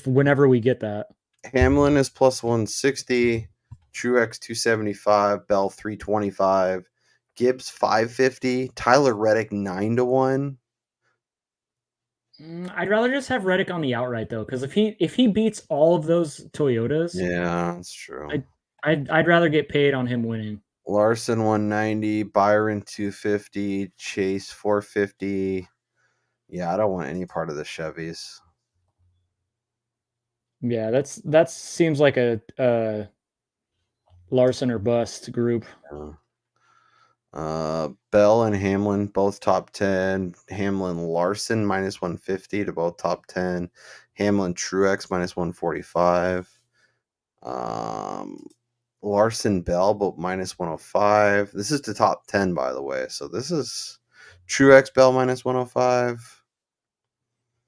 Whenever we get that. Hamlin is plus 160. Truex 275. Bell 325. Gibbs 550. Tyler Reddick 9-1. I'd rather just have Reddick on the outright though, because if he beats all of those Toyotas, yeah, that's true. I'd rather get paid on him winning. Larson 190, Byron 250, Chase 450. Yeah, I don't want any part of the Chevys. Yeah, that seems like a Larson or bust group. Yeah. Bell and Hamlin both top 10. Hamlin Larson minus 150 to both top 10. Hamlin Truex minus 145. Larson Bell but minus 105. This is the top 10, by the way. So this is Truex Bell minus 105.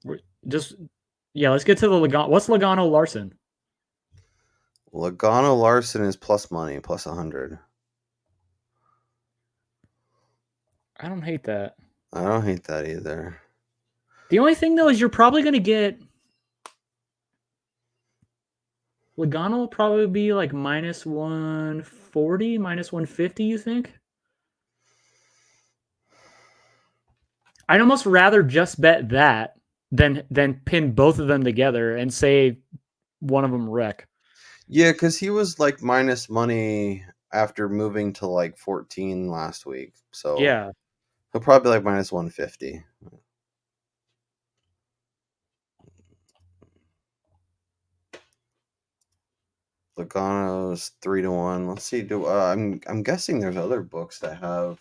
Let's get to the Logano. What's Logano Larson? Logano Larson is plus money, plus 100. I don't hate that. I don't hate that either. The only thing though is you're probably going to get Logano will probably be like minus 140, minus 150, you think? I'd almost rather just bet that than pin both of them together and say one of them wreck. Yeah, because he was like minus money after moving to like 14 last week. So yeah, he'll probably be like minus 150. Logano's 3-1. Let's see. I'm guessing there's other books that have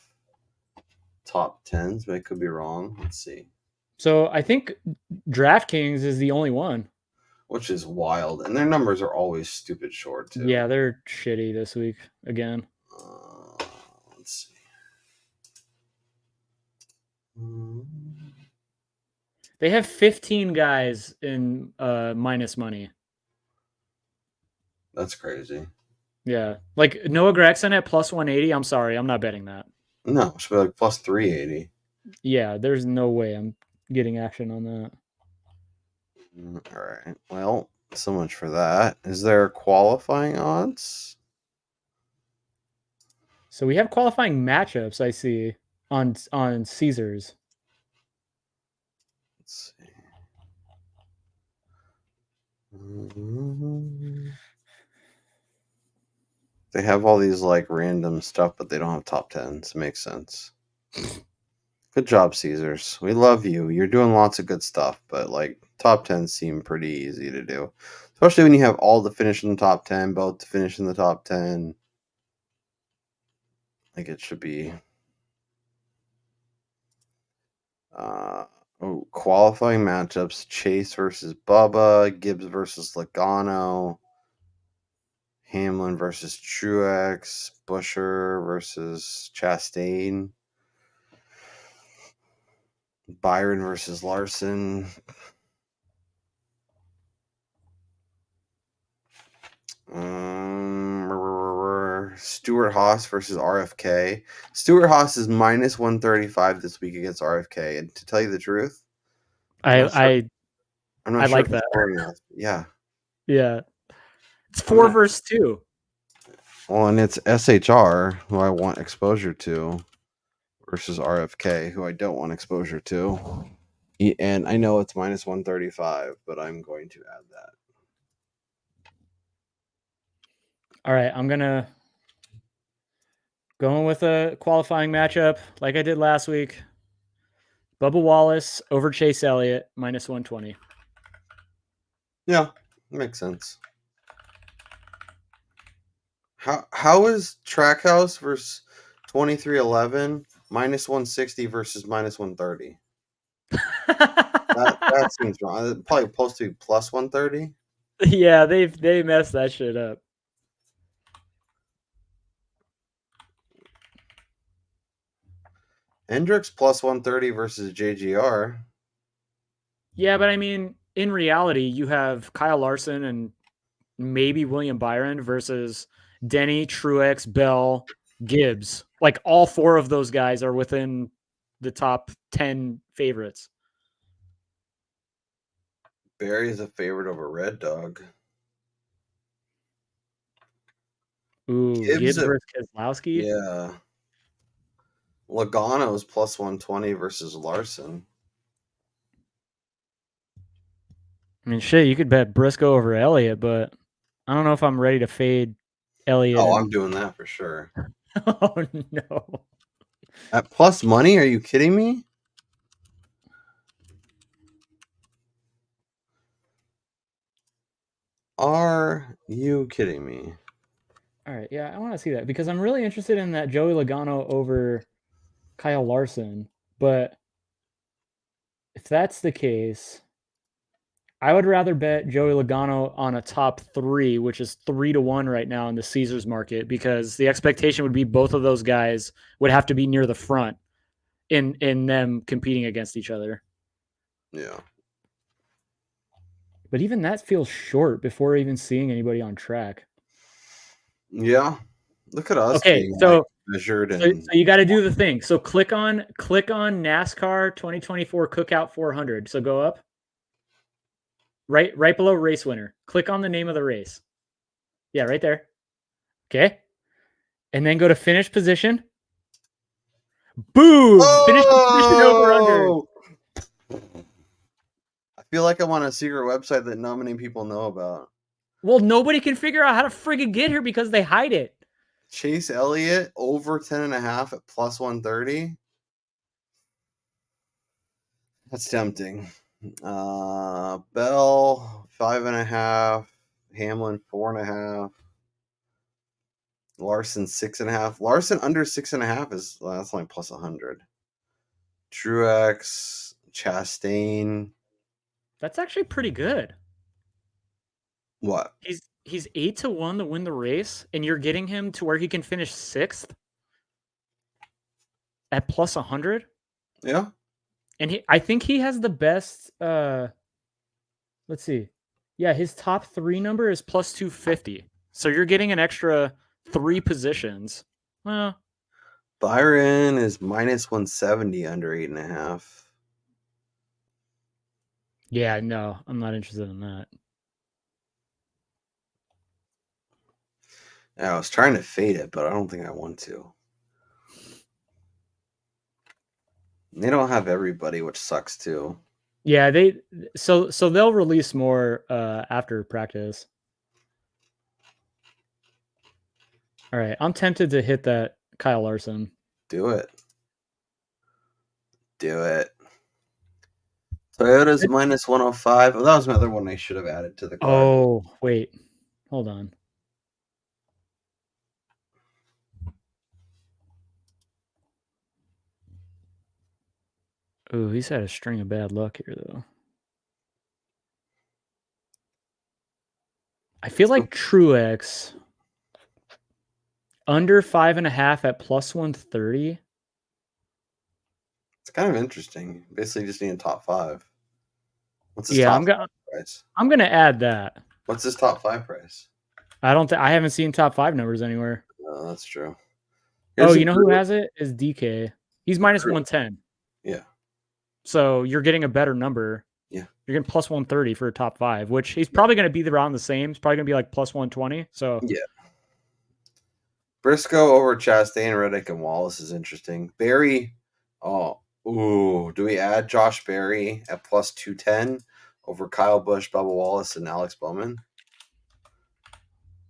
top 10s, but I could be wrong. Let's see. So I think DraftKings is the only one. Which is wild. And their numbers are always stupid short, too. Yeah, they're shitty this week again. Let's see. They have 15 guys in minus money. That's crazy. Yeah. Like Noah Gregson at plus 180. I'm sorry. I'm not betting that. No, it should be like plus 380. Yeah, there's no way I'm getting action on that. All right. Well, so much for that. Is there qualifying odds? So we have qualifying matchups, I see, on Caesars. Let's see. They have all these like random stuff, but they don't have top 10s. It makes sense. Good job, Caesars. We love you. You're doing lots of good stuff, but like top 10s seem pretty easy to do. Especially when you have all to finish in the top 10, both to finish in the top 10. Like it should be qualifying matchups: Chase versus Bubba, Gibbs versus Logano, Hamlin versus Truex, Buescher versus Chastain, Byron versus Larson, Stuart Haas versus RFK. Stuart Haas is minus 135 this week against RFK, and to tell you the truth, I I'm not I sure like if it's that. scoring else. Yeah. Yeah. It's 4 versus 2. Well, and it's SHR, who I want exposure to, versus RFK, who I don't want exposure to. And I know it's minus 135, but I'm going to add that. All right, I'm going with a qualifying matchup like I did last week. Bubba Wallace over Chase Elliott, minus 120. Yeah, makes sense. How is Trackhouse versus 2311 minus 160 versus minus 130? That seems wrong. It's probably supposed to be plus 130. Yeah, they messed that shit up. Hendricks plus 130 versus JGR. Yeah, but I mean, in reality, you have Kyle Larson and maybe William Byron versus Denny, Truex, Bell, Gibbs. Like all 4 of those guys are within the top 10 favorites. Barry is a favorite over Red Dog. Ooh, Gibbs versus Keselowski. Yeah. Logano's plus 120 versus Larson. I mean, shit, you could bet Briscoe over Elliott, but I don't know if I'm ready to fade Elliott. Oh, I'm doing that for sure. Oh, no. At plus money? Are you kidding me? Are you kidding me? All right, yeah, I want to see that because I'm really interested in that Joey Logano over Kyle Larson. But if that's the case, I would rather bet Joey Logano on a top 3, which is 3-1 right now in the Caesars market, because the expectation would be both of those guys would have to be near the front in them competing against each other. Yeah. But even that feels short before even seeing anybody on track. Yeah. Look at us Okay, being so measured so and you got to do the thing. So click on NASCAR 2024 Cookout 400. So go up. Right below race winner. Click on the name of the race. Yeah, right there. Okay. And then go to finish position. Boom! Finish position over under. I feel like I'm on a secret website that not many people know about. Well, nobody can figure out how to friggin' get here because they hide it. Chase Elliott over 10.5 at plus 130. That's tempting. Bell 5.5. Hamlin 4.5. Larson 6.5. Larson under 6.5 is that's only plus 100. Truex, Chastain. That's actually pretty good. What? He's 8-1 to win the race, and you're getting him to where he can finish 6th at plus 100. Yeah. And I think he has the best. Let's see. Yeah, his top 3 number is plus 250. So you're getting an extra 3 positions. Well, Byron is minus 170 under 8.5. yeah, no, I'm not interested in that. Yeah, I was trying to fade it, but I don't think I want to. They don't have everybody, which sucks too. Yeah, so they'll release more after practice. All right, I'm tempted to hit that Kyle Larson. Do it. Do it. Toyota's minus 105. Oh, that was another one I should have added to the card. Oh, wait. Hold on. Oh, he's had a string of bad luck here, though. I feel like Truex under 5.5 at plus 130. It's kind of interesting. Basically, just need a top 5. What's his Yeah, top 5 price? I'm gonna add that. What's his top 5 price? I haven't seen top 5 numbers anywhere. Oh, that's true. You know who has it? Is DK. He's minus 110. Yeah. So you're getting a better number Yeah. You're getting plus 130 for a top 5, which he's probably going to be around the same. He's probably going to be like plus 120. So Yeah. Briscoe over Chastain, Reddick, and Wallace is interesting. Barry, do we add Josh Berry at plus 210 over Kyle Busch, Bubba Wallace, and Alex Bowman?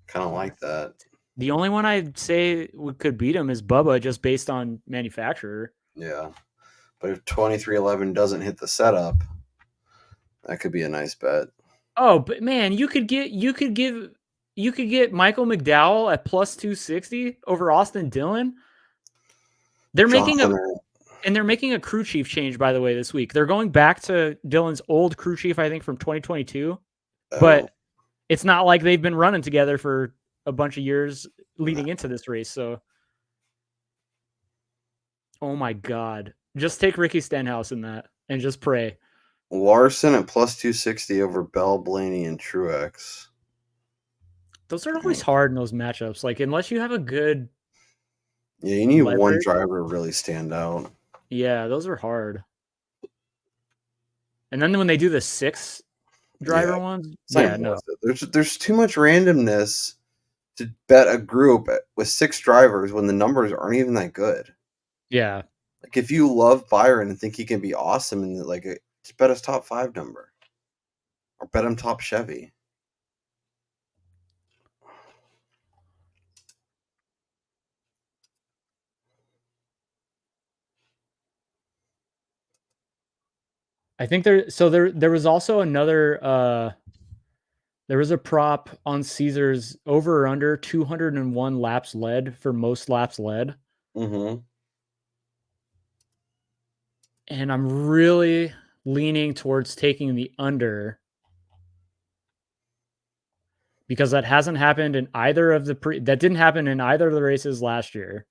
Kind of like that. The only one I'd say we could beat him is Bubba, just based on manufacturer. Yeah. But if 2311 doesn't hit the setup, that could be a nice bet. Oh, but man, you could get Michael McDowell at plus 260 over Austin Dillon. They're making a crew chief change, by the way, this week. They're going back to Dillon's old crew chief, I think, from 2022. But it's not like they've been running together for a bunch of years leading into this race. So, oh my God, just take Ricky Stenhouse in that and just pray. Larson at plus 260 over Bell, Blaney, and Truex. Those are always hard in those matchups. Like, unless you have a good... Yeah, you need one driver to really stand out. Yeah, those are hard. And then when they do the 6 driver ones, no. There's too much randomness to bet a group with 6 drivers when the numbers aren't even that good. Yeah. Like, if you love Byron and think he can be awesome, and just bet his top 5 number, or bet him top Chevy. I think there was also another there was a prop on Caesars over or under 201 laps led for most laps led. Mm-hmm. And I'm really leaning towards taking the under, because that hasn't happened in either of that didn't happen in either of the races last year.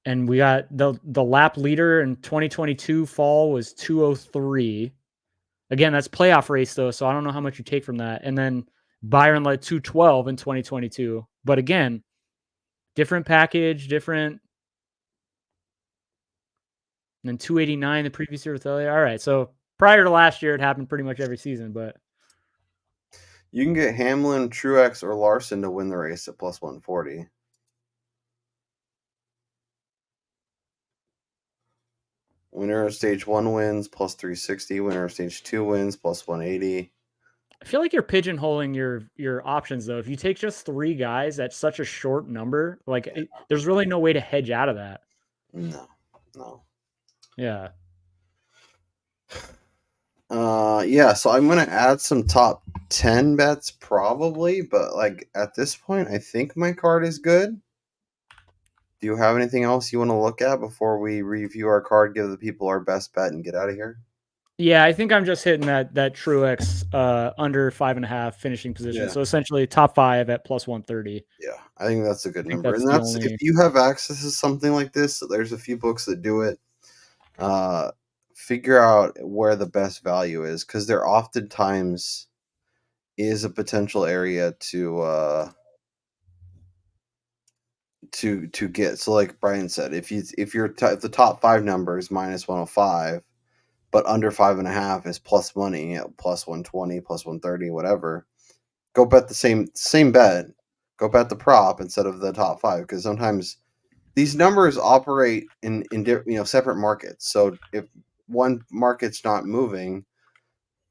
And we got the lap leader in 2022 fall was 203. Again, that's playoff race though, so I don't know how much you take from that. And then Byron led 212 in 2022. But again, different package, different. And then 289 the previous year with Elliott. All right, so prior to last year, it happened pretty much every season. But you can get Hamlin, Truex, or Larson to win the race at plus 140. Winner of stage 1 wins plus 360. Winner of stage 2 wins plus 180. I feel like you're pigeonholing your options though. If you take just 3 guys, that's such a short number. Like, there's really no way to hedge out of that. No. Yeah. So I'm gonna add some top 10 bets probably, but like at this point, I think my card is good. Do you have anything else you want to look at before we review our card, give the people our best bet, and get out of here? Yeah, I think I'm just hitting that Truex under 5.5 finishing position. Yeah. So essentially top 5 at plus 130. Yeah, I think that's a good number. And that's if you have access to something like this, there's a few books that do it. Figure out where the best value is, because there oftentimes is a potential area to get. So like Brian said, if the top 5 number is minus 105, but under 5.5 is plus money, plus 120, plus 130, whatever, go bet the same bet. Go bet the prop instead of the top 5, because sometimes these numbers operate in separate markets. So if one market's not moving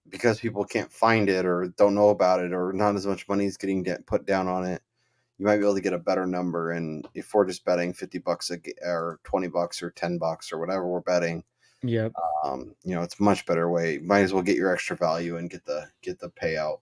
because people can't find it or don't know about it, or not as much money is getting put down on it, you might be able to get a better number. And if we're just betting $50 or $20 or $10 or whatever we're betting, yep. It's a much better way. Might as well get your extra value and get the payout.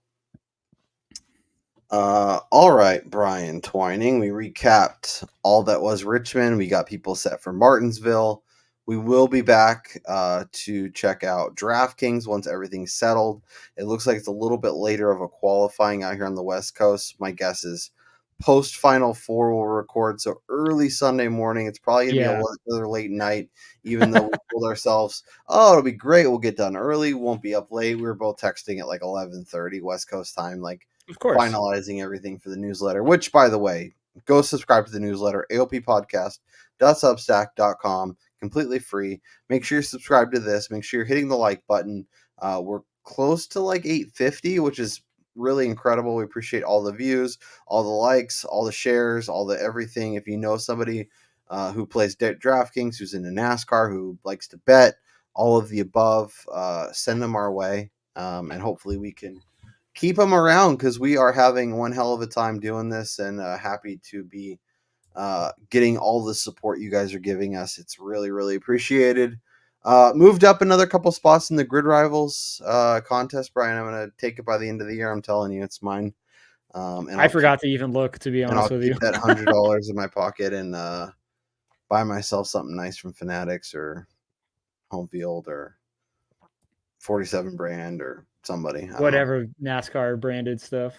All right, Brian Twining. We recapped all that was Richmond. We got people set for Martinsville. We will be back to check out DraftKings once everything's settled. It looks like it's a little bit later of a qualifying out here on the West Coast. My guess is post Final Four will record, so early Sunday morning. It's probably going to be another late night, even though we told ourselves, it'll be great. We'll get done early. Won't be up late. We were both texting at like 11:30 West Coast time, like, of course, finalizing everything for the newsletter, which, by the way, go subscribe to the newsletter, AOPpodcast.substack.com. completely free. Make sure you're subscribed to this. Make sure you're hitting the like button. We're close to like 850, which is really incredible. We appreciate all the views, all the likes, all the shares, all the everything. If you know somebody who plays DraftKings, who's into NASCAR, who likes to bet, all of the above, send them our way, and hopefully we can keep them around because we are having one hell of a time doing this, and happy to be getting all the support you guys are giving us. It's really, really appreciated. Moved up another couple spots in the GridRivals contest, Brian. I'm going to take it by the end of the year. I'm telling you, it's mine. And I forgot to even look, to be honest with you. Keep that $100 in my pocket and buy myself something nice from Fanatics or Home Field or 47 brand or somebody. Whatever NASCAR branded stuff.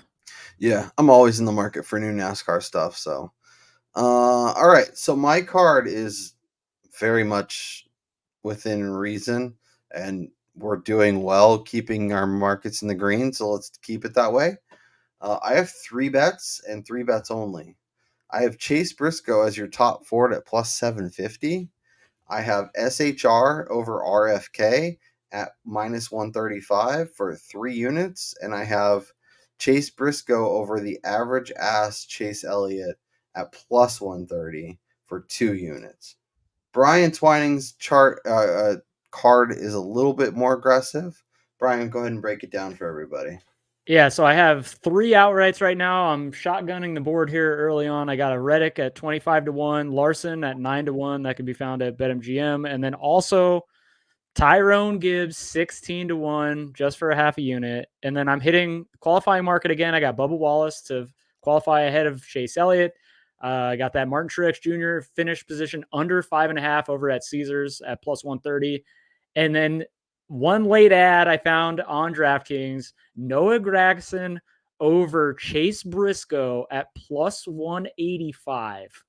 Yeah, I'm always in the market for new NASCAR stuff. So, all right. So my card is very much within reason, and we're doing well keeping our markets in the green. So let's keep it that way. I have 3 bets and 3 bets only. I have Chase Briscoe as your top forward at plus 750. I have SHR over RFK at minus 135 for 3 units. And I have Chase Briscoe over the average ass Chase Elliott at plus 130 for 2 units. Brian Twining's card is a little bit more aggressive. Brian, go ahead and break it down for everybody. Yeah, so I have 3 outrights right now. I'm shotgunning the board here early on. I got a Reddick at 25-1, Larson at 9-1. That can be found at BetMGM. And then also Tyrone Gibbs 16-1 just for a half a unit. And then I'm hitting qualifying market again. I got Bubba Wallace to qualify ahead of Chase Elliott. I got that Martin Truex Jr. finish position under 5.5 over at Caesars at plus 130. And then one late ad I found on DraftKings, Noah Gragson over Chase Briscoe at plus 185.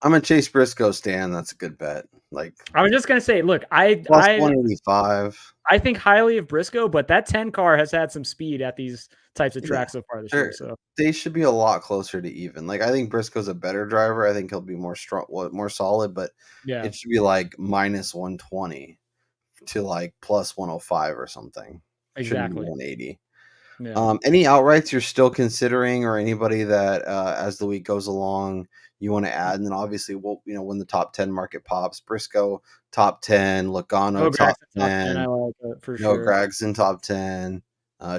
I'm a Chase Briscoe stan. That's a good bet. Like, I was just gonna say, look, plus 185. I think highly of Briscoe, but that 10 car has had some speed at these types of tracks so far this year. So they should be a lot closer to even. Like, I think Briscoe's a better driver. I think he'll be more strong, more solid, but yeah, it should be like minus 120 to like plus 105 or something. Exactly. 180. Yeah. Any outrights you're still considering, or anybody that as the week goes along you want to add? And then obviously we'll when the top 10 market pops, Briscoe top 10, Logano top 10, I like it for sure. Gragson top 10,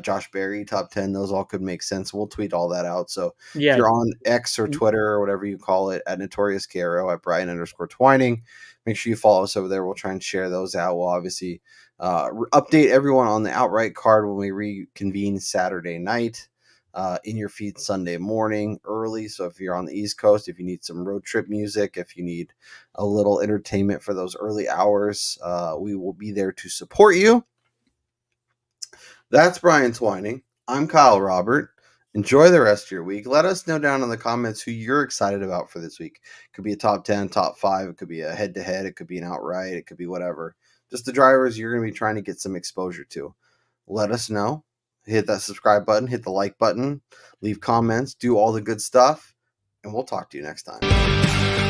Josh Berry top 10. Those all could make sense. We'll tweet all that out. So if you're on X or Twitter or whatever you call it at Notorious KRO at Brian_Twining, make sure you follow us over there. We'll try and share those out. We'll obviously update everyone on the outright card when we reconvene Saturday night, in your feed Sunday morning early. So if you're on the East Coast, if you need some road trip music, if you need a little entertainment for those early hours, we will be there to support you. That's Brian Twining. I'm Kyle Robert. Enjoy the rest of your week. Let us know down in the comments who you're excited about for this week. It could be a top 10, top 5. It could be a head-to-head. It could be an outright. It could be whatever. Just the drivers you're going to be trying to get some exposure to. Let us know. Hit that subscribe button. Hit the like button. Leave comments. Do all the good stuff. And we'll talk to you next time.